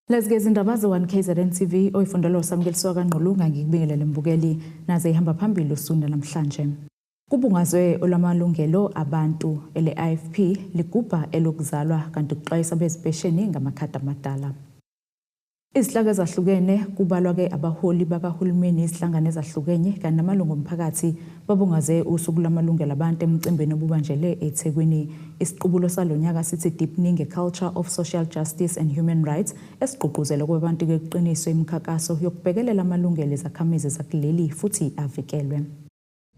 Let's get indaba ze-1 KZN TV oyifundela uSamukeliso kaNgqulunga ngikubingelele mbukeli naze ihamba phambili usunda namhlanje. Kubungazwe olamalungelo abantu ele-IFP ligubha elokuzalwa kanti kuxwayisa bezipesheni ngamakhadi amadala. Izihlaka ezahlukene kubalwa ke abaholi bakahulumeni izihlangano ezahlukene kanti namalungu omphakathi babungaze usuku lamalungelo abantu emcimbini obubanjele eThekwini. Isiqubulo salonyaka sithi Deepening a Culture of Social Justice and Human Rights esiqhuquzela kwabantu keqiniso imikhankaso yokubhekelela amalungelo ezakhamizi zakuleli futhi avikelwe.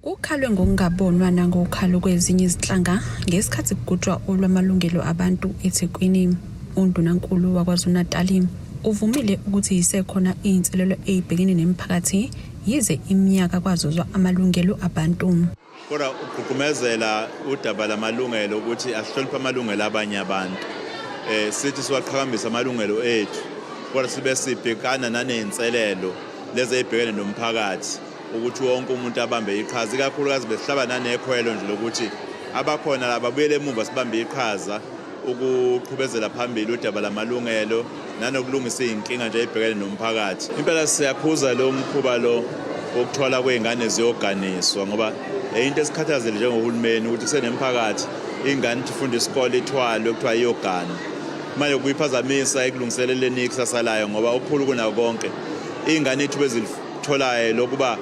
Ukhalwe ngokungabonwa nangokhalo kwezinye izinhlanga ngesikhathi kugujwa olwamalungelo abantu eThekwini. UNdunankulu waKwaZulu-Natal uvumile ukuthi isekhona inselelo ezibhekene nemiphakathi yize iminyaka kwazuzwa amalungelo abantu. Kodwa ukugqugqumezela udaba lamalungelo ukuthi asihloniphe amalungelo abanye abantu. Sithi siwaqhakambisa amalungelo ethu kodwa sibe sibhekana naneyinselelo lezi ezibhekene nomphakathi ukuthi wonke umuntu abambe iqhaza ikakhulukazi besihlaba nanekhwelo nje lokuthi abakhona laba buyele emuva sibambe iqhaza ukuqhubezela phambili udaba lamalungelo nanokulungisa izinkinga nje ezibhekene nomphakathi. Impela siyakhuza lo mkhuba lo ukuthola kweingane ziyoganiswa ngoba into esikhathazele njengohulumeni ukuthi kusenemphakathi ingane ifunda isikole ithwalwe kuthiwa iyogana. Manje kuyiphazamisa ekulungiseleleni ikusasa layo ngoba okukhulu kuna konke ingane ithu bezitholayo lokuba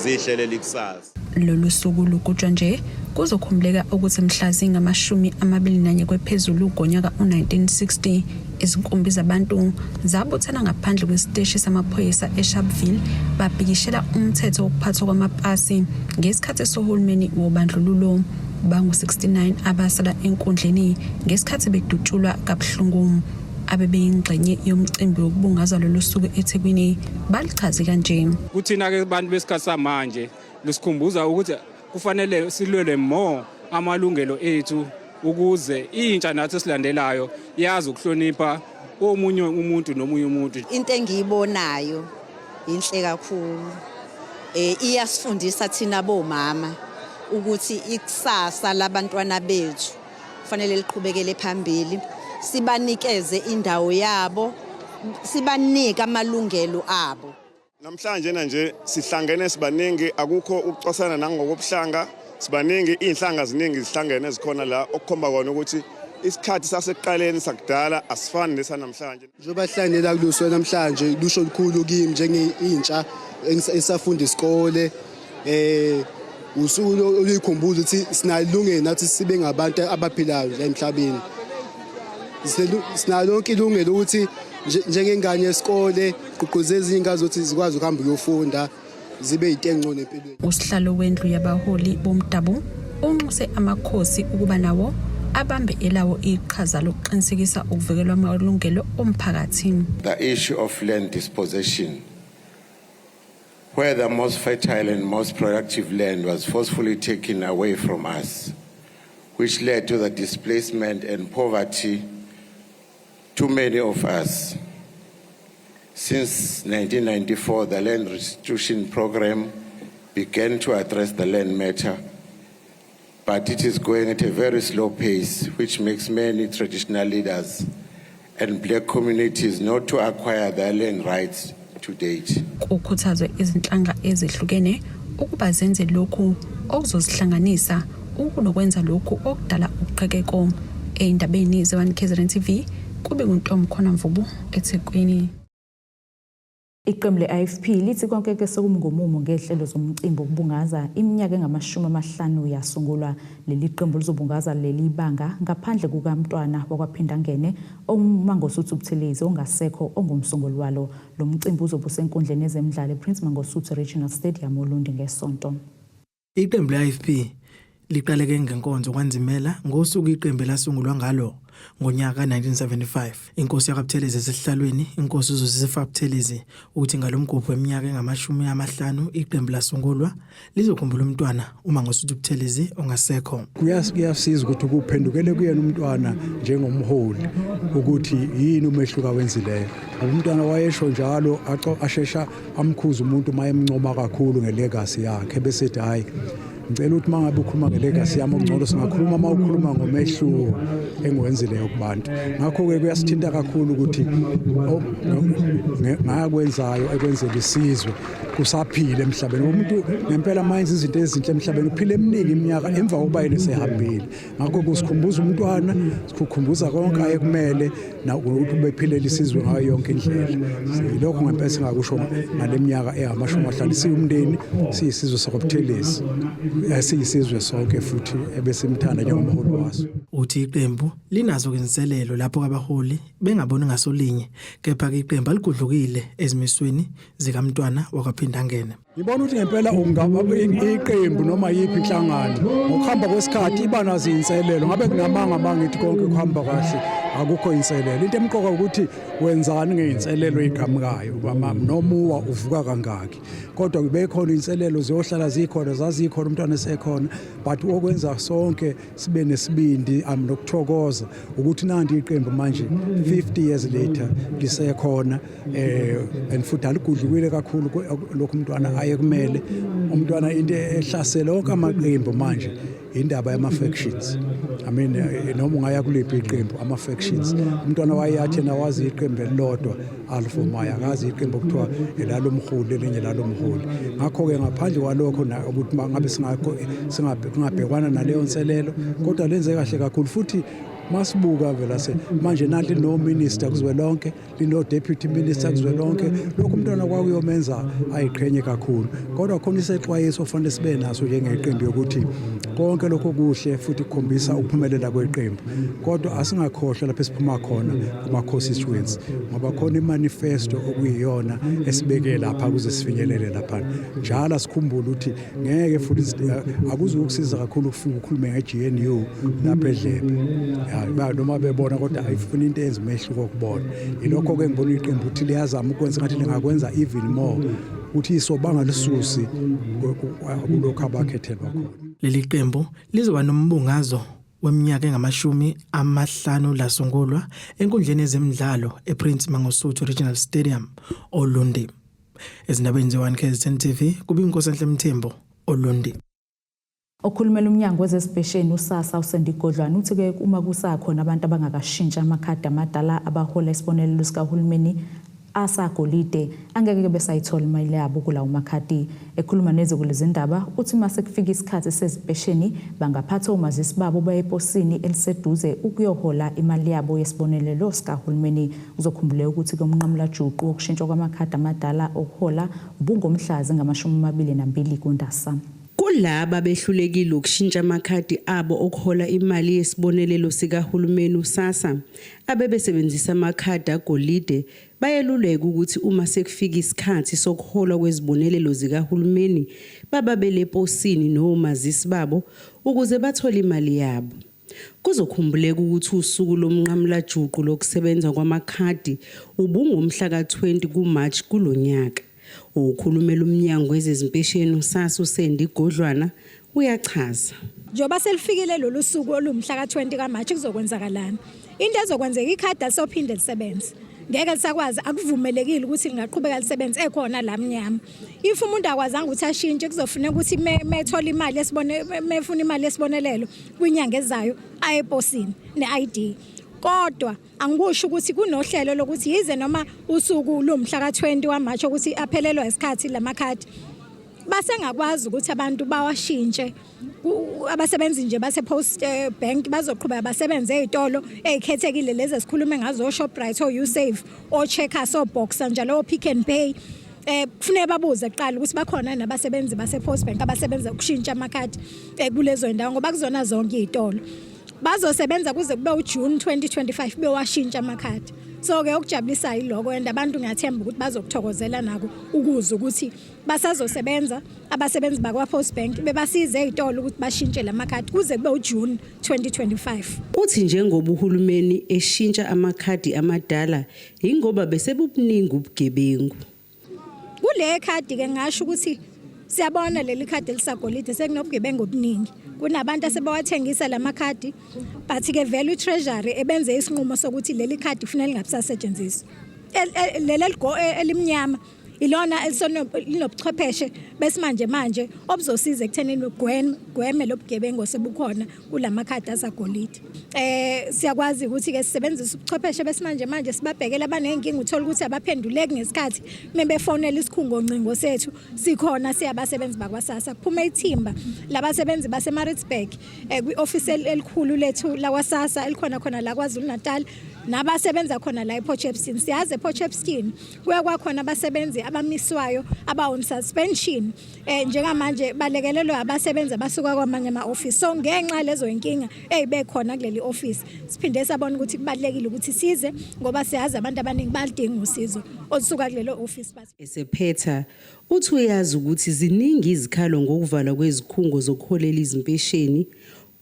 zihlele likusasa. Lolu suku lugujwa nje kuzokhumuleka ukuthi mhla zingama-21 kwephezulu ngonyaka u-1960 izinkumbi zabantu zabuthana ngaphandle kwesiteshi samaphoyisa eSharpeville babhikishela umthetho wokuphathwa kwamapasi ngesikhathi sohulumeni wobandlululo. Bangu-69 abasala enkundleni ngesikhathi bedutshulwa kabuhlungu. Abebeyingxenye yomcimbi wokubungaza lolu suku eThekwini balichaze kanje. Kuthina-ke abantu besikhathi samanje lisikhumbuza ukuthi kufanele silwele amalungelo ethu ukuze intsha nathi esilandelayo yazi ukuhlonipha omunye umuntu nomunye umuntu. Into engiyibonayo inhle kakhulu. Iyasifundisa thina bomama ukuthi ikusasa labantwana bethu kufanele liqhubekele phambili. Sibanikeze indawo yabo, sibanike amalungelo abo. Namhlanje nje sihlangene sibaningi akukho ukucosana nangokubuhlanga sibaningi inhlanga ziningi zihlangene zikhona la okukhomba kona ukuthi isikhathi sasekuqaleni sakudala asifani nesanamhlanje. Njoba hlangela kuluswe namhlanje lusho olukhulu kimi njengeintsha esafunda isikole usuku oluyikhumbuzo ukuthi sinalungelo nathi sibe ngabantu abaphilayo la emhlabeni. Sinalo lonke ilungelo ukuthi njengengane yesikole kuqhuquzela izingane zokuthi zikwazi ukuhamba uyofunda zibe yintengcono empilweni. Usihlalo wendlu yabaholi bomdabu unxuse amakhosi ukuba nawo abambe elawo iqhaza lokuqinisekisa ukuvikelwa amalungelo omphakathi. The issue of land dispossession, where the most fertile and most productive land was forcefully taken away from us, which led to the displacement and poverty to many of us. Since 1994, the land restitution program began to address the land matter, but it is going at a very slow pace, which makes many traditional leaders and black communities not to acquire their land rights to date. Ukhuthazwe izinhlanga ezihlukene ukuba zenze lokhu okuzozihlanganisa ukunokwenza lokhu okudala uqhekeko. Endabeni ze-1 KZN TV kube nguNtom Khonamvubu eThekwini. Iqembu le-IFP lithi konke ke sokumngomumo ngehlelo zomcimbi wokubungaza iminyaka engama-50 yasungulwa. Leli qembu lizobungaza leli banga ngaphandle kukamntwana wakwaPhindangene uMangosuthu Buthelezi ongasekho ongumsunguli walo. Lo mcimbi uzobe usenkundleni ezemidlalo ePrince Mangosuthu Regional Stadium eLundi ngesonto. Iqembu le-IFP liqaleke ngenkonzo kwanzimela ngosuku iqembu lasungulwa ngalo ngonyaka 1975. Inkosi yakwaButhelezi esihlalweni inkosi uZosifa Buthelezi uthi ngalomgubho weminyaka engama-50 iqembu lasungulwa lizokhumbula umntwana uMangosuthu Buthelezi ongasekho. Kuyasiza ukuthi kuphendukele kuyena umntwana njengomholi ukuthi yini umehluko awenzileyo. Umntwana wayesho njalo ashesha amkhuza umuntu mayemncoma kakhulu ngelegacy yakhe bese ethi hayi ngicela ukuthi mangabe ukhuluma ngelegacy yami okungcono singakhuluma mawukhuluma ngomehluko engwenzileyo kubantu ngakho ke kuyasithinta kakhulu ukuthi ngakwenzayo ekwenzela isizwe kusaphile emhlabeni umuntu ngempela manje izinto ezinhle emhlabeni uphile eminingi iminyaka emva kokuba yena sehambile ngakho kusikhumbuza umntwana sikukhumbuza konke ayekumele ukuthi ubephilela isizwe ngayo yonke indlela lokho ngempela singakusho ngaleminyaka ehama-50 siyumndeni siyisizwe sokubuthelezi siyisizwe sonke futhi ebesimthanda njengomholi waso. Uthi iqembu linazo izinselelo lapho abaholi bengaboni ngasolinye kepha ke iqembu aligudlukile ezimisweni zikamntwana wakaphinda ngene. Ngibona ukuthi ngempela iqembu noma yiphi inhlangano ngokuhamba kwesikhathi iba nazo izinselelo ngabe kunamanga mangithi konke kuhamba kahle akukho inselelo into emqoka ukuthi wenzani ngeinselelo eziqhamukayo nomuwa uvuka kangaki kodwa bekhona inselelo ziyohlala zikhona zazikhona umntwana esekhona but okwenza sonke sibe nesibindi nokuthokoza ukuthi nanti iqembu manje 50 years later lisekhona and futhi aligudlukile kakhulu lokhu umntwana ayekumele umntwana into ehlasela onke amaqembu manje indaba yama-factions noma ungaya kuliphi iqembu ama-factions umntwana wayeyathi nawazi iqembu elilodwa alifomaya akazi iqembu okuthiwa elalomholi elinye lalomholi ngakho-ke ngaphandle kwalokho ukuthi ngabe singabhekwana naleyo nselelo kodwa lenze kahle kakhulu futhi masibuka vela manje nanti no minister kuzwelonke lino deputy minister kuzwelonke lokho umntwana kwakuyomenza ayiqhenye kakhulu kodwa khona isexwayiso ofanele sibe naso njengeqembu yokuthi konke lokho kuhle futhi kukhombisa ukuphumelela kweqembu kodwa asingakhohlwa lapho siphuma khona kuma constituents ngoba khona imanifesto okuyiyona esibeke lapha kuze sifinyelele lapha njalo sikhumbule ukuthi ngeke futhi akuzukusiza kakhulu ukufika ukhulume ngeGNU lapha eDlebe noma bebona kodwa ayifuni into enza umehluko okubona ilokho ke ngibona iqembu ukuthi liyazama ukwenza ngathi lingakwenza even more ukuthi isobanga lisusi kulokho abakhethelwa khona. Leli qembu lizoba nombungazo weminyaka engama-50 lasungulwa enkundleni yezemidlalo ePrince Mangosuthu Regional Stadium Olundi. Ezindabeni ze-1 KZN TV kubiNkosi Mthembu Olundi. Okhulumela umnyango wezespesheni uSASSA uSendigodlwana uthi ke uma kusakhona abantu abangakashintsha amakhadi amadala abahola isibonelelo sikahulumeni asagolide angeke besayithola imali yabo kulawo makhadi. Ekhuluma nezindaba uthi mase kufika isikhathi sezipesheni bangaphatha umazisi babo bayeposini eliseduze ukuyohola imali yabo yesibonelelo sikahulumeni. Uzokhumbula ukuthi ke umnqamula juqu wokushintshwa kwamakhadi amadala okuhola ubungomhlazi ngama-22 kuNdasa. Kulaba behlulekile ukushintsha amakhadi abo okuhola imali yesibonelelo sikahulumeni uSASSA abebesebenzisa amakhadi agolide bayeluleka ukuthi uma sekufika isikhathi sokuhola kwezibonelelo zikahulumeni bababele posini nomazisi babo ukuze bathole imali yabo. Kuzokhumbuleka ukuthi usuku lomnqamula juqu lokusebenza kwamakhadi ubungomhla ka-20 kuMarch kulonyaka. Ukhulumela umnyango wezezimpesheni uSASSA uSendigodlwana uyachaza. Njoba selifikile lolu suku olumhla ka-20 kaMarch kuzokwenzakalana. Into ezokwenzeka ikhadi alisophinde lisebenze. Ngeke lisakwazi akuvumelekile ukuthi lingaqhubeka lisebenze ekhona la mnyama. If umuntu akwazanga ukuthi ashintshe kuzofuneka ukuthi methola imali mefuna imali yesibonelelo kwinyanga ezayo ayeposini ne-ID. Kodwa angikusho ukuthi kunohlelo lokuthi yize noma usuku lumhla ka-20 kaMarch ukuthi aphelelwa isikhathi lamakhadi basengakwazi ukuthi abantu bawashintshe abasebenzi nje base Post Bank bazoqhubeka basebenze ezitolo ezikhethekile lezi esikhulume ngazo Shoprite oUsave oCheckers oBoxer njalo oPick n Pay kufanele babuze kuqala ukuthi bakhona nabasebenzi base Post Bank abasebenza ukushintsha amakhadi kulezo ndawo ngoba kuzona zonke izitolo bazosebenza kuze kube uJune 2025 bewashintsha amakhadi. So ke okujabulisa yiloko and abantu ngiyathemba ukuthi bazokuthokozela nako ukuze ukuthi basazosebenza abasebenzi bakwa Post Bank bebasize ezitolo ukuthi bashintshe lamakhadi kuze kube uJune 2025. Uthi njengoba uhulumeni eshintsha amakhadi amadala ingoba besebubuningi ubugebengu. Kule khadi ke ngasho ukuthi siyabona leli khadi elisagolide sekunobugebengu obuningi. Kunabantu asebawathengisa lamakhadi but ke value treasury ebenze isinqumo sokuthi leli khadi kufanele lingabisasetshenziswa. Leli elimnyama ilona linobuchwepheshe besimanje manje obuzosiza ekuthenini gweme lobugebengu osebukhona kulamakhadi asagolide. Siyakwazi ukuthi ke sisebenzisa ubuchwepheshe besimanje manje sibabhekela abanenkinga uthola ukuthi abaphenduleki ngesikhathi mebefonela isikhungo ncingo sethu sikhona siyabasebenzi bakwaSASSA kuphume ithimba labasebenzi baseMaritzburg kwi-office elikhulu lethu lakwaSASSA elikhona khona la KwaZulu-Natal nabasebenza khona la ePortshepstone. Siyazi ePortshepstone kuya kwakhona abasebenzi abamiswayo aba on suspension njengamanje balekelelwe abasebenzi abasuka kwamanye ama-office. So ngenxa lezo inkinga ezibekhona kuleli office siphinde sabona ukuthi kubalekile ukuthi size ngoba siyazi abantu abaningi balidinga usizo olusuka kulelo office. Esephetha uthi uyazi ukuthi ziningi izikhalo ngokuvalwa kwezikhungo zokuholela izimpesheni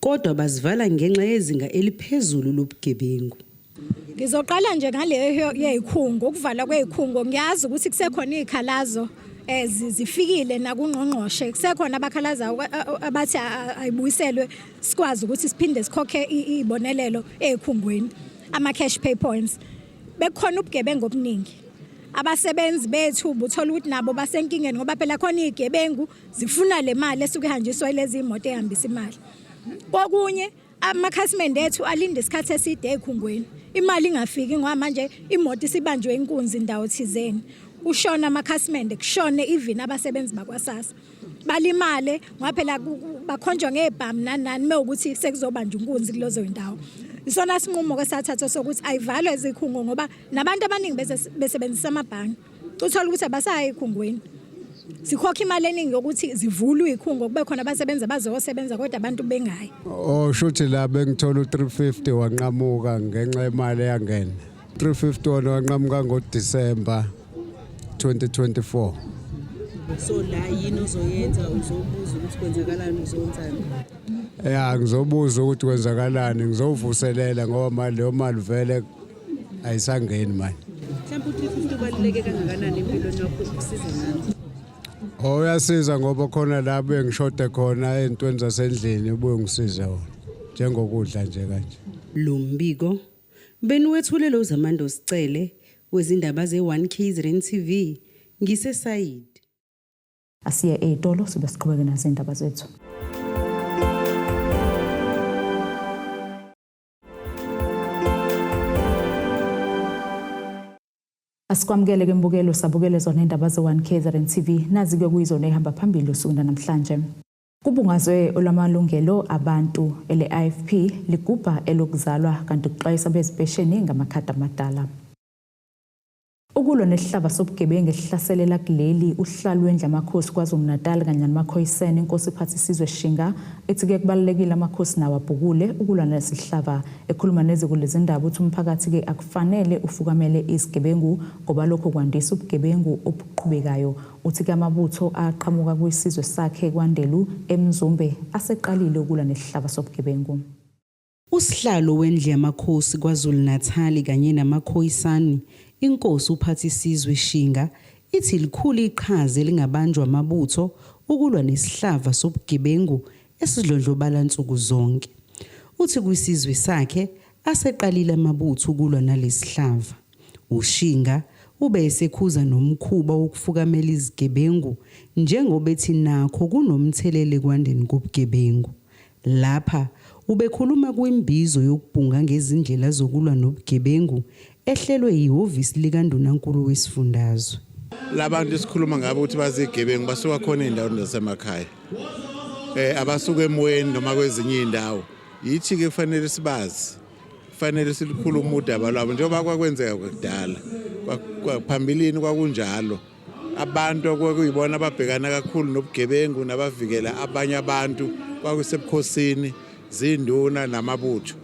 kodwa bazivala ngenxa yezinga eliphezulu lobugebengu. Ngizoqala nje ngaleyo yezikhungo ukuvala kwezikhungo. Ngiyazi ukuthi kusekhona izikhalazo zifikile nakungqongqoshe kusekhona abakhalaza abathi ayibuyiselwe sikwazi ukuthi siphinde sikhokhe izibonelelo ezikhungweni ama cash pay points. Bekhona ubugebengu obuningi. Abasebenzi bethu ubuthola ukuthi nabo basenkingeni ngoba phela khona izigebengu zifuna le mali esuke ihanjiswa lezi imoto ehambisa imali. Kokunye amakhasimende ethu alinde isikhathi eside ezikhungweni. Imali ingafiki ngoba manje imoto isibanjwe inkunzi indawo thizeni. Ushona amakhasimende kushone even abasebenzi bakwaSASSA. Balimale ngoba phela bakhonjwa ngebhamu nani mewukuthi sekuzobanjwa inkunzi kulozo indawo. Isona sinqumo ke sathatha sokuthi ayivalwe izikhungo ngoba nabantu abaningi besebenzisa amabhangi. Uthola ukuthi abasayi ezikhungweni. Sikhokha imali eningi yokuthi zivulwe izikhungo kube khona abasebenza bazosebenza kodwa abantu bengayi. Shuthi la bengithola u350 wanqamuka ngenxa yemali yangena. 350 wona wanqamuka ngoDisemba 2024. So la yini ozoyenza uzobuza ukuthi kwenzakalani uzontana? Ngizobuza ukuthi kwenzakalani ngizovuselela ngoba mali leyo mali vele ayisangeni manje. Mhlawumbe u350 baluleke kangakanani empilweni yakho ukusiza ngani? Uyasiza ngoba khona la bengishoda khona ezintweni zasendlini ubuye ngisize wona njengokudla nje kanje. Lo mbiko beniwethulelo zamando sicele wezindaba ze1 KZN TV ngisesayidi. Asiye etolo sibe siqhubeke nazindaba zethu. Asikwamukele ke mbukelo sabukele zona indaba ze1 KZN TV nazi ke kuyizona ehamba phambili usukuna namhlanje. Kubungazwe olamalungelo abantu ele-IFP ligubha elokuzalwa kanti kuxwayisa bezipesheni ngamakhadi amadala. Ukulwa nesihlava sobugebengu esihlaselela kuleli uhlalo wendlu yamakhosi KwaZulu-Natal kanye namakhoyiseni inkosi iphathisizwe Shinga ethi ke kubalekile amakhosi nawo abhukule ukulwa nesihlava ekhuluma nezikule indaba uthi umphakathi ke akufanele ufukamele izigebengu ngoba lokho kwandisa ubugebengu obuqhubekayo. Uthi ke amabutho aqhamuka kwisizwe sakhe kwaNdelu eMzumbe aseqalile ukulwa nesihlava sobugebengu. Usihlalo wendlu yamakhosi KwaZulu-Natal kanye namakhoyisani inkosi uphathisizwe Shinga ithi likhulu iqhaza elingabanjwa amabutho ukulwa nesihlava sobugebengu esidlondlobala insuku zonke. Uthi kwisizwe sakhe aseqalile amabutho ukulwa nalesihlava. UShinga ube esekhuza nomkhuba wokufukamela izigebengu njengoba ethi nakho kunomthelele kwandeni kobugebengu. Lapha ubekhuluma kwimbizo yokubhunga ngezindlela zokulwa nobugebengu ehlelwe yihhovisi likaNdunankulu wesifundazwe. Labantu esikhuluma ngabo ukuthi bazigebengu basuka khona endaweni zasemakhaya. Abasuka emoyeni noma kwezinye indawo. Yithi ke kufanele sibazi. Kufanele silikhuluma udaba lwabo njengoba kwakwenzeka kudala. Phambilini kwakunjalo. Abantu okwakuyibona ababhekana kakhulu nobugebengu nabavikela abanye abantu kwakusebukhosini, zinduna namabutho.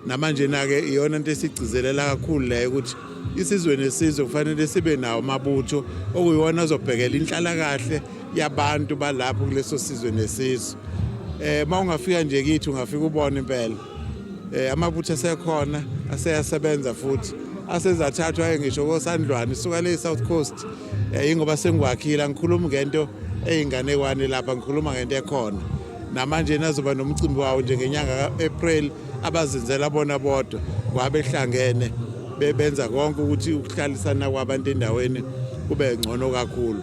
Namanje nake iyona into esigcizelela kakhulu la ukuthi isizwe nesizwe kufanele sibe nawo amabutho okuyiwona azobhekela inhlala kahle yabantu balapho kuleso sizwe nesizwe. Mawungafika nje kithi ungafika ubone impela. Amabutho asekhona aseyasebenza futhi asezathathwa ngisho koSandlwane suka le South Coast. Ingoba sengwakhila ngikhuluma ngento eyinganekwane lapha ngikhuluma ngento ekhona. Namanje nazoba nomcimbi wawo nje ngenyanga kaApril abazenzela bona bodwa kwabehlangene bebenza konke ukuthi ukuhlalisana kwabantu endaweni kube ngcono kakhulu.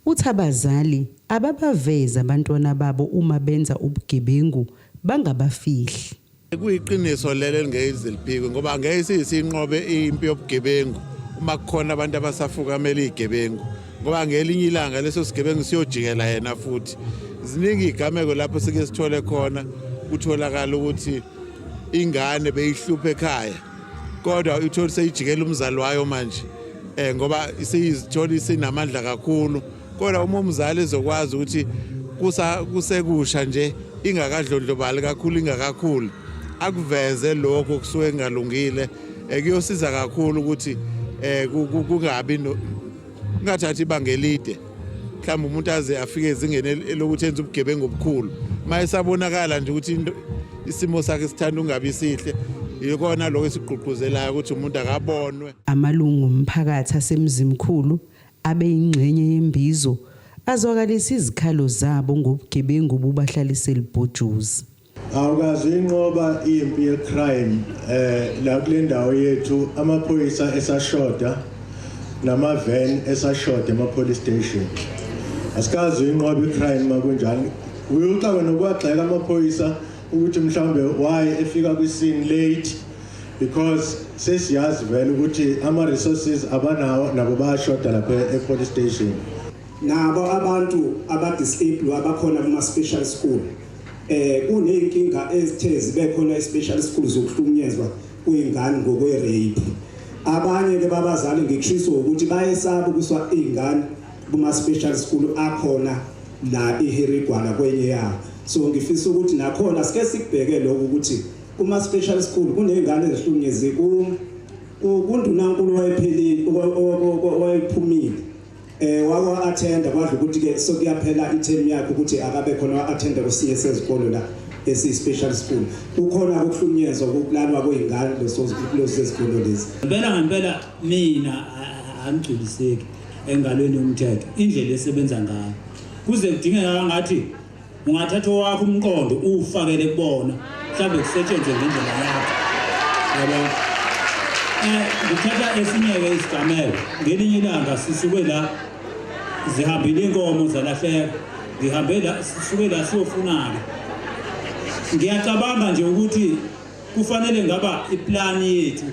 Uthi abazali ababaveza abantwana babo uma benza ubugebengu bangabafihli. Kuyiqiniso lelo engeze liphikwe ngoba angeke sisinqobe impi yobugebengu uma kukhona abantu abasafukamela izigebengu ngoba ngelinye ilanga leso sigebengu siyojikela yena futhi. Ziningi igameko lapho sike sithole khona utholakala ukuthi ingane beyihluphe ekhaya kodwa uthola seyijikela umzali wayo manje ngoba isizithola isinamandla kakhulu kodwa uma umzali ezokwazi ukuthi kusekusha nje ingakadlondlobali kakhulu ingakakhulu akuveze lokho kusuke kungalungile kuyosiza kakhulu ukuthi kungabi ngathathi ibanga elide mhlawumbe umuntu aze afike ezingeni lokuthi enze ubugebengu obukhulu mayesabonakala nje ukuthi isimo sakhe sithanda ungabi sihle yikona lokho esigqugquzelayo ukuthi umuntu akabonwe. Amalungu omphakathi asemzimkhulu abe ingxenye yembizo azwakalisa izikhalo zabo ngobugebengu bubahlalise libhojuzi. Awukazi inqoba impi yecrime la kule ndawo yethu amaphoyisa esashoda namavan esashoda ema-police station. Asikazi inqoba icrime makunjani. Uyucaba nokwagxeka amaphoyisa ukuthi mhlawumbe why efika kwiscene late because sesiyazi vele ukuthi ama-resources abanawo nabo bayashoda lapha e-police station. Nabo abantu abadisable abakhona kuma-special school kuney'nkinga ezithe zibe khona e-special school zokuhlukunyezwa kwey'ngane ngokwe-rape. Abanye-ke babazali ngikushiso ukuthi bayesaba ukuswa iy'ngane kuma-special school akhona la iHerigwana kwenye yawo. So ngifisa ukuthi nakhona sike sikubheke lokho ukuthi kuma-special school kuney'ngane ezihlukunyezwe kundunankulu wayephumile waka-athenda kwadla ukuthi-ke sokuyaphela i-term yakhe ukuthi akabe khona wa-athenda kwesinye sezikolo la esiyi-special school. Kukhona ukuhlukunyezwa kokulalwa kwey'ngane lezikolo lezi. Ngempela mina angigculiseki engalweni yomthetho indlela esebenza ngayo. Kuze kudingeka ngathi ungathatha wakho umqondo ufakele kubona mhlawumbe kusetshenzwe ngendlela yakho. Yabo ngithatha esinye-ke isigameko ngelinye ilanga sisuke la zihambile inkomo zalahleka ngihambe la sisuke la siyofuna-ke. Ngiyacabanga nje ukuthi kufanele ngaba iplani yethu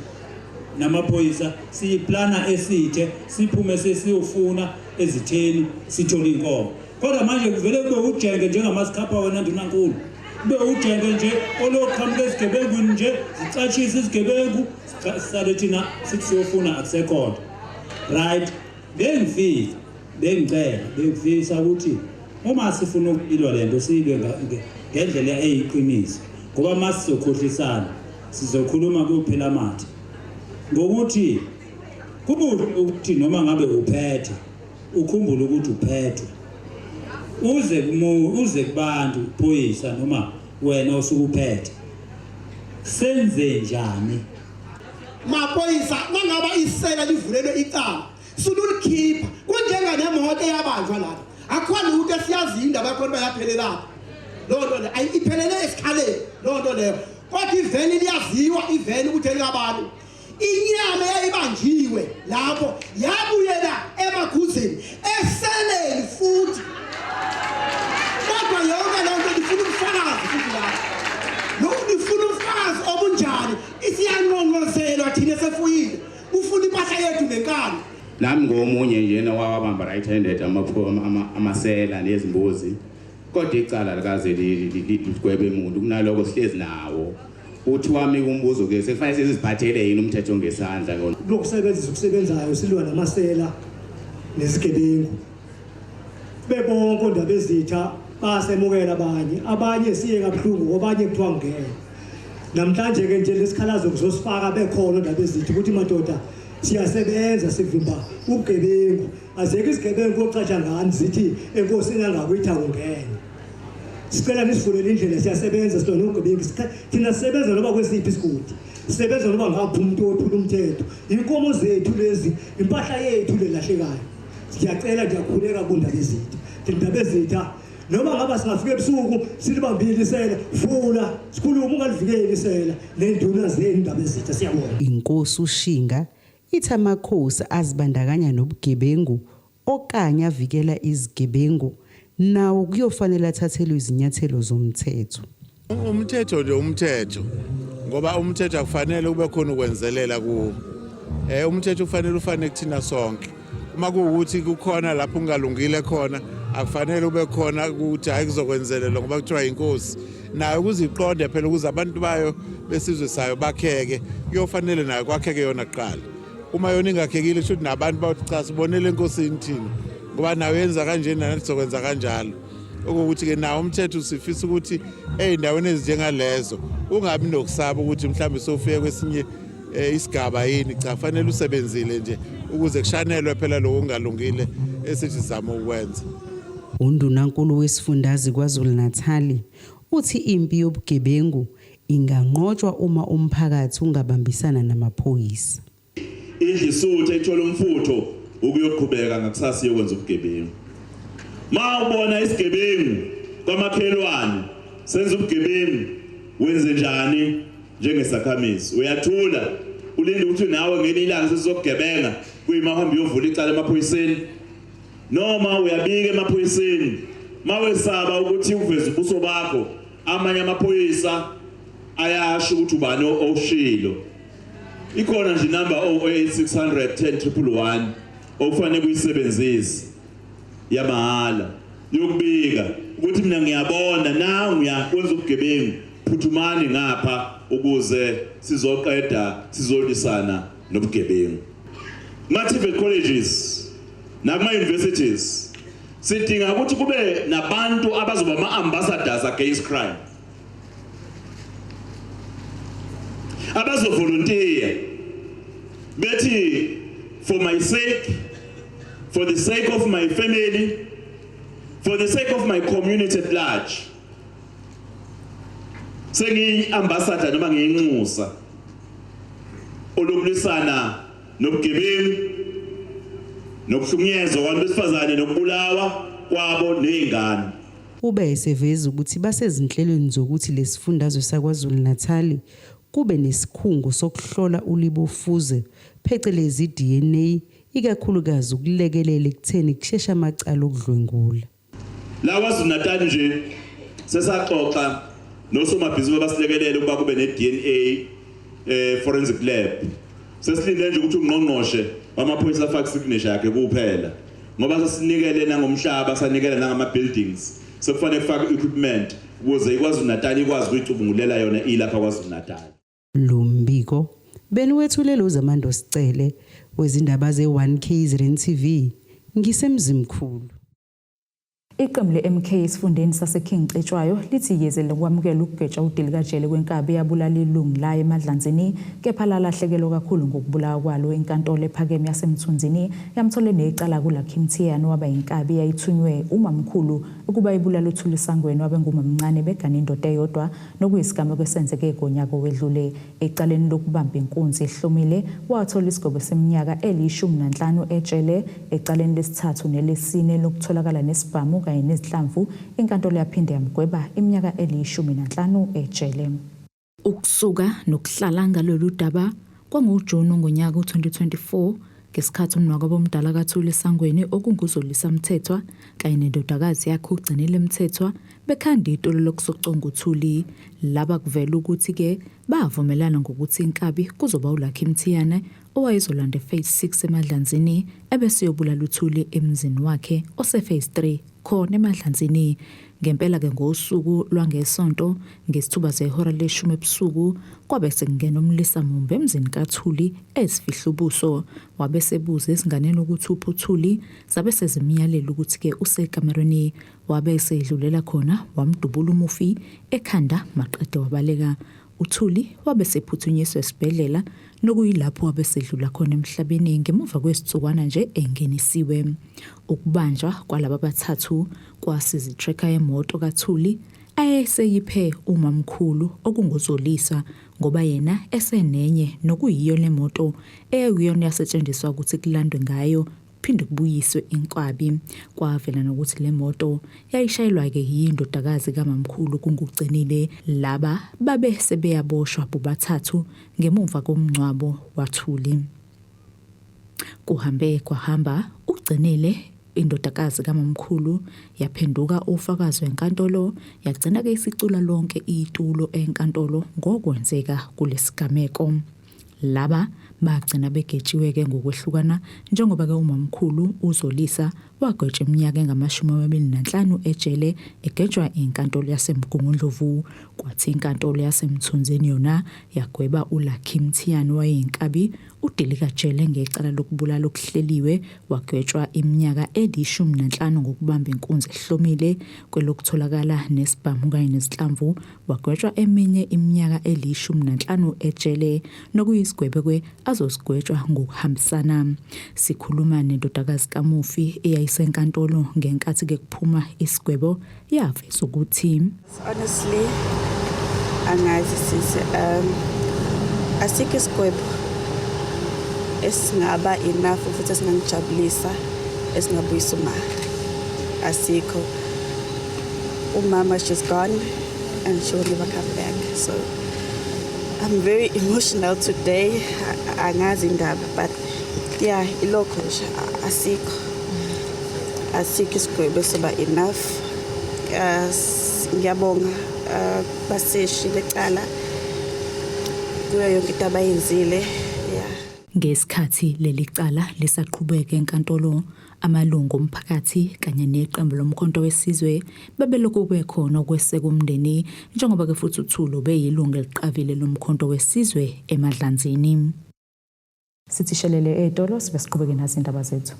namaphoyisa siyiplana esithe siphume sesiyofuna ezitheni sithole inkomo. Kodwa manje kuvele kube ujenge njengamasikhaphha wena ndunankulu kube ujenge nje oloqhamuka ezigebengwini nje zicatshise izigebengu sisale thina sithi siyofuna akusekhona. Right, bengifisa ukuthi uma sifuna ukuyilwa lento siyilwe ngendlela eyiqiniso ngoba uma sizokhohlisana sizokhuluma kuphela amathi ngokuthi kubuhle ukuthi noma ngabe uphethe ukhumbule ukuthi uphethwe uze kubantu phoyisa noma wena osukuphethe senze njani. Maphoyisa mangaba isela livulelwe icala sululikhipha kunjenganemoto eyabanjwa lapha akhona ukuthi siyazi indaba yakhona bayaphelelapha loo nto le iphelele esikhaleni loo nto leyo kodwa iveni liyaziwa iveni ukuthi elikabantu inyama yayibanjiwe lapho yabuyela emakhuzeni eseleni futhi kodwa yonke loo nto ifuna ubufakazi futhi lapho ifuna ubufakazi obunjani isiyanqonqozelwa thina sefuyile ufuna impahla yethu nenkani. Nami ngomunye njena wabamba right-handed amasela nezimbuzi kodwa icala likaze ligwebe umuntu kunaloko sihlezi nawo uthi wami umbuzo ke sekufanele siziphathele yini umthetho ngesandla ngona lokusebenzisa ukusebenzayo silwa namasela nezigebengu bebonke ondaba ezitha basemukela abanye siye kabuhlungu abanye kuthiwa ngeke. Namhlanje ke nje lesikhalazo kuzosifaka bekhona ondaba ezitha ukuthi madoda siyasebenza sivimba ubugebengu azeke isigebengu ocatsha ngani zithi enkosini angakuyithi akungene. Sicela nisivulele indlela siyasebenza silona ubugebengu thina sisebenza noba kwesiphi isigodi sisebenza noba ngaphi umuntu ophula umthetho inkomo zethu lezi impahla yethu lelahlekayo. Siyacela ndiyakhuleka kundaba ezitha indaba ezitha noma ngaba singafika ebusuku silibambile isela vula sikhuluma ungalivikeli isela nenduna zendaba ezitha siyabona. Inkosi uShinga ithi amakhosi azibandakanya nobugebengu okanye avikela izigebengu nawo kuyofanele athathelwe izinyathelo zomthetho. Umthetho nje umthetho ngoba umthetho akufanele ube khona ukwenzelela kuwo. Umthetho ufanele ufane kuthina sonke. Uma kuwukuthi kukhona lapho ungalungile khona akufanele ube khona ukuthi hayi kuzokwenzelela ngoba kuthiwa inkosi nayo ukuziqonde phela ukuze abantu bayo besizwe sayo bakheke kuyofanele nayo kwakheke yona kuqala. Uma yona ingakhekile kusho ukuthi nabantu bathi cha sibonele enkosini thina ngoba nayo yenza kanje nathi sizokwenza kanjalo. Ukuthi ke nawo umthetho usifisa ukuthi ey'ndaweni ezinjengalezo ungabi nokusaba ukuthi mhlawumbe sofike kwesinye isigaba yini cha fanele usebenzile nje ukuze kushanelwe phela lokho kungalungile esithi sizama ukwenza. UNdunankulu wesifundazwe KwaZulu-Natal uthi impi yobugebengu inganqotshwa uma umphakathi ungabambisana namaphoyisa. Idlisuthe ethola umfutho ukuyoqhubeka ngakusasa yokwenza ubugebengu. Ma ubona isigebengu kwamakhelwane senza ubugebengu wenze njani njengesakhamizi uyathula ulinde ukuthi nawe ngelinye ilanga sesizokugebenga kuyimahamba uyovula icala emaphoyiseni noma uyabika emaphoyiseni mawesaba ukuthi uveze ubuso bakho amanye amaphoyisa ayasho ukuthi ubani oshilo ikhona nje number 08600 okufanele kuyisebenzise yamahala yokubika ukuthi mina ngiyabona nawe uyakwenza ubugebengu phuthumani ngapha ukuze sizoqeda sizolisana nobugebengu. Ma-TVET colleges nakuma universities sidinga ukuthi kube nabantu abazoba ama-ambassadors against crime abazovolunteer bethi for my sake, for the sake of my family, for the sake of my community at large sengiyi-ambassador noma ngiyinxusa olokulisana nobugebengu nokuhlukunyezwa kwabantu besifazane nokubulawa kwabo ney'ngane. Ube eseveza ukuthi basezinhlelweni zokuthi lesifundazwe saKwaZulu-Natal kube nesikhungo sokuhlola ulibofuze phecelezi DNA ikakhulukazi ukulekelela ekutheni kusheshe amacala okudlwengula. La KwaZulu-Natal nje sesaxoxa nosomabhizinisi basilekelele ukuba kube ne-DNA forensic lab. Sesilinde nje ukuthi ungqongqoshe wamaphoyisa afake signature yakhe kuphela ngoba sesinikele nangomhlaba sanikele nangama-buildings sekufanele kufake equipment ukuze iKwaZulu-Natal ikwazi ukuyicubungulela yona ilapha KwaZulu-Natal. Lo mbiko beniwethulelwe uZamando Sicele wezindaba ze-1 KZN TV ngisemzimkhulu. Iqembu le-MK esifundeni saseKing Cetshwayo lithi yezele ukwamukela ukugetsha uDilikajele kwenkabi yabulala ilungu layo eMadlanzini kepha lalahlekelwa kakhulu ngokubulawa kwalo enkantolo ephakeme yaseMthunzini yamthole necala kuLucky Mthiyane waba inkabi yayithunywe umamkhulu ukuba ibulala uThuli Sangweni wabengumamncane begana indoda eyodwa nokuyisigama kwesenzeke egonyako wedlule ecaleni lokubamba inkunzi ehlomile wathola isigwebo seminyaka eli-15 ejele ecaleni lesithathu nelesine lokutholakala nesibhamu kanye nezihlamvu inkantolo yaphinde yamgweba iminyaka eli-15 ejele. Ukusuka nokuhlala ngalolu daba kwangoJuni ngonyaka u-2024 ngesikhathi umnwaka bomdala kaThuli Sangweni okunguzolisa Mthethwa kanye nendodakazi yakhe uGcinile Mthethwa bekhanda itolo lokusoconga uThuli laba kuvela ukuthi ke bavumelana ngokuthi inkabi kuzoba uLucky Mthiyane owayezolanda phase 6 eMadlanzini ebese yobulala uThuli emzini wakhe ose-phase 3 khona eMadlanzini. Ngempela ke ngosuku lwangesonto ngesithuba zehora le-10 ebusuku kwabe sekungena umlisa mumbe emzini kaThuli ezifihla ubuso wabe sebuza ezinganeni ukuthi uphi uThuli zabe sezimiyalela ukuthi ke usekamerweni wabe sedlulela khona wamdubula umufi ekhanda maqede wabaleka. uThuli wabe sephuthunyiswe esibhedlela nokuyilapho wabe sedlula khona emhlabeni ngemuva kwesitsukwana nje engenisiwe. Ukubanjwa kwalaba bathathu kwasiza itracker yemoto kaThuli ayeseyiphe umamkhulu okunguzolisa ngoba yena esenenye nokuyiyo lemoto eyayiyona yasetshenziswa ukuthi kulandwe ngayo kuphinde kubuyiswe inkwabi. Kwavela nokuthi le moto yayishayelwa-ke yindodakazi kamamkhulu kunguGcinile. Laba babe sebeyaboshwa bobathathu ngemuva komngcwabo waThuli. Kuhambe kwahamba uGcinile indodakazi kamamkhulu yaphenduka ufakazi wenkantolo, yagcina-ke isicula lonke itulo enkantolo ngokwenzeka kulesigameko. Laba bagcina begetshiwe-ke ngokwehlukana njengoba-ke umamkhulu uZolisa wagwetshwa iminyaka engama-25 ejele egejwa inkantolo yaseMgungundlovu. Kwathi inkantolo yaseMthunzini yona yagweba uLucky Mthiyane wayeyinkabi uDilika jele ngecala lokubulala okuhleliwe, wagwetshwa iminyaka eli-15 ngokubamba inkunzi ehlomile. Kwelokutholakala nesibhamu kanye nezinhlamvu wagwetshwa eminye iminyaka eli-15 ejele, nokuyisigwebekwe azosigwetshwa ngokuhambisana. Sikhuluma nendodakazi kamufi eyayisenkantolo ngenkathi-ke kuphuma isigwebo, yaveza ukuthi honestly angazi sisi asikho isigwebo esingaba enough futhi esingangijabulisa esingabuyisa umama. Asikho. Umama, she's gone and she will never come back. So I'm very emotional today. Angazi indaba, but yeah, ilokho nje asikho. Asikho isigwebo esiba enough. Ngiyabonga baseshi lecala kuyo yonke into abayenzile. Ngesikhathi leli cala lisaqhubeka enkantolo, amalungu omphakathi kanye neqembu lomkhonto wesizwe babelokhu bekhona ukweseka umndeni, njengoba-ke futhi uThulu beyilungu eliqavile lomkhonto wesizwe eMadlanzini. Sithi shelele etolo sibe siqhubeke nazo indaba zethu.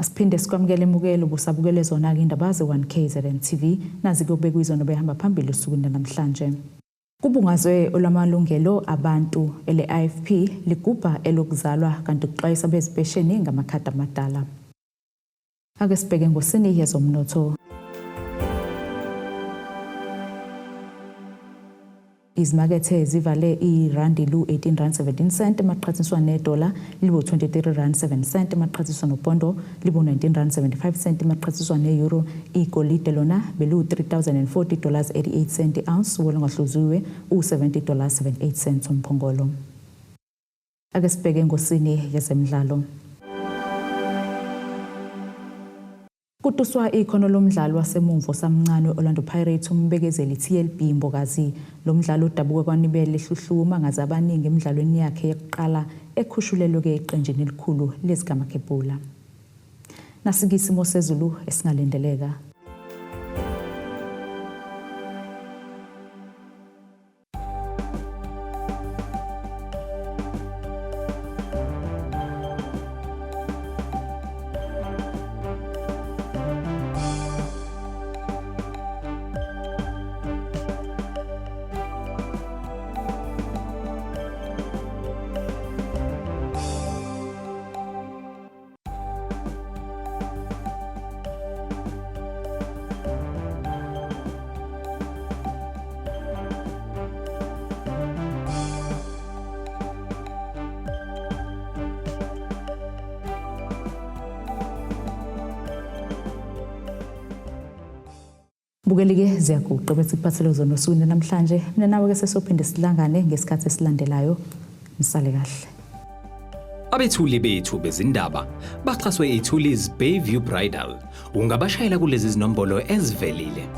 Asiphinde sikwamukele emukelo busabukele zona-ke indaba ze-1KZN TV nazi kuyobekwa izona behamba phambili usukwini namhlanje. Kubungazwe olamalungelo abantu ele-IFP ligubha elokuzalwa kanti kuxwayisa bezipesheni ngamakhadi amadala. Ake sibheke ngosini yezomnotho. Izimakethe zivale irandi lu-18.17 emaqhathaniswa nedola libo 23.7 emaqhathaniswa nopondo libo 19.75 emaqhathaniswa ne-euro. Igolide lona belu $3,040.88 ounce wolongahluziwe u$70.78 umphongolo. Ake sibheke ngosini yezemidlalo. Kutuswa ikhono lomdlalo wasemumvo samncane Orlando Pirates umbekezeli TLB Mbokazi. Lo mdlalo udabuka kwanibele ehluhluma ngaze abaningi emidlalweni yakhe yokuqala ekhushulelwe eqenjini elikhulu lezigamakebhula. Nasikisimo sezulu esingalindeleka. Bukelike ziyaguqa bese kuphathele zona usukwini namhlanje. Mina nawe ke sesophinde silangane ngesikhathi esilandelayo. Nisale kahle. Abethuli bethu bezindaba baxhaswe iThulis Bayview Bridal. Ungabashayela kulezi zinombolo ezivelile.